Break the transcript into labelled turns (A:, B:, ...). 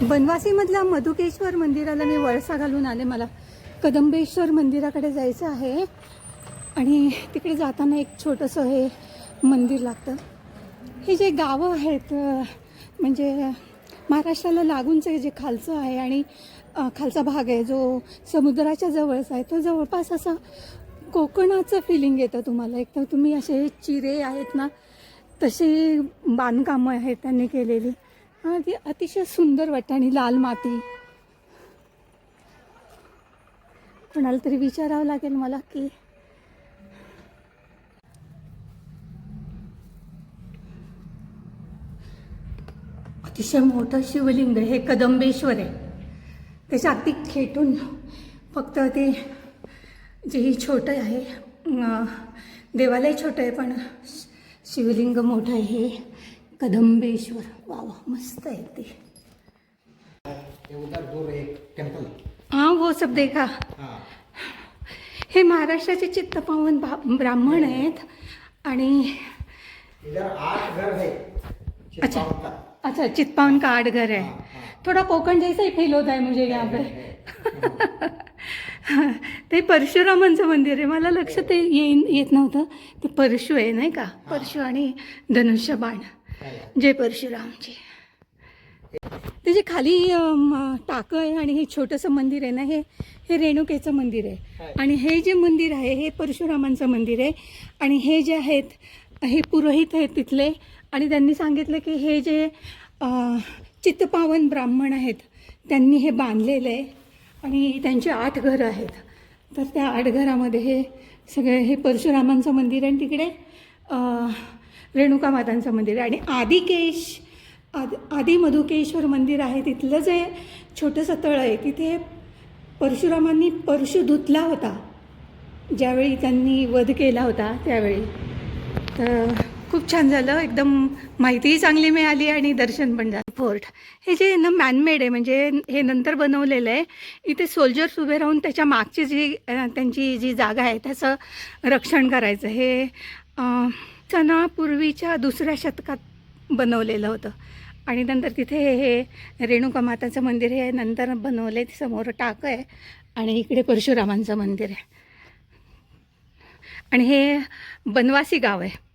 A: बनवासीमधल्या मधुकेश्वर मंदिराला मी वळसा घालून आले. मला कदंबेश्वर मंदिराकडे जायचं आहे आणि तिकडे जाताना एक छोटंसं हे मंदिर लागतं. हे जे गावं आहेत म्हणजे महाराष्ट्राला लागूनचं जे खालचं आहे आणि खालचा भाग आहे जो समुद्राच्या जवळचा आहे, तो जवळपास असं कोकणाचं फिलिंग येतं तुम्हाला. एक तर तुम्ही असे चिरे आहेत ना, तशी बांधकामं आहेत त्यांनी केलेली. ती अतिशय सुंदर वाटतं आणि लाल माती. कोणाला तरी विचारावं लागेल मला की अतिशय मोठं शिवलिंग आहे हे कदंबेश्वर आहे. त्याच्या अगदी खेटून फक्त ते जे छोटं आहे, देवालय छोटं आहे पण शिवलिंग मोठं आहे. हे कदंबेश्वर. वा वा, मस्त आहे ते.
B: उधर दूर एक टेम्पल.
A: हाँ वो सब देखा. हे महाराष्ट्राचे चित्तपावन ब्राह्मण आहेत आणि
B: इधर 8 घर है.
A: अच्छा अच्छा, चित्तपावन का 8 घर है. थोड़ा कोकण जैसा ही फील होता है मुझे यहाँ पे. ते परशुरामांचं मंदिर आहे. मला लक्ष ते येत नव्हतं. ते परशु आहे नाही का, परशु आणि धनुष्यबाण जय परशुरामची. ते जे खाली टाकं आहे आणि हे छोटंसं मंदिर आहे ना, हे रेणुकेचं मंदिर आहे. आणि हे जे मंदिर आहे हे परशुरामांचं मंदिर आहे. आणि हे जे आहेत हे पुरोहित आहेत तिथले. आणि त्यांनी सांगितलं की हे जे चित्तपावन ब्राह्मण आहेत त्यांनी हे बांधलेलं आहे आणि त्यांची 8 घरं आहेत. तर त्या 8 घरामध्ये हे सगळे हे परशुरामांचं मंदिर आहे आणि तिकडे रेणुका मातांचं मंदिर आहे. आणि आदि मधुकेश्वर मंदिर आहे. तिथलं जे छोटंसं तळ आहे तिथे परशुरामांनी परशु धुतला होता ज्यावेळी त्यांनी वध केला होता त्यावेळी. तर खूप छान झालं, एकदम माहितीही चांगली मिळाली आणि दर्शन पण झालं. फोर्ट हे जे ना मॅनमेड आहे, म्हणजे हे नंतर बनवलेलं आहे. इथे सोल्जर्स उभे राहून त्याच्या मागची जी त्यांची जी जागा आहे त्याचं रक्षण करायचं. हे पूर्वीच्या 2ऱ्या शतकात बनवलेलं होतं. आणि नंतर तिथे हे रेणुका माताचं मंदिर हे नंतर बनवले. समोर टाकं आहे आणि इकडे परशुरामांचं मंदिर आहे. आणि हे बनवासी गाव आहे.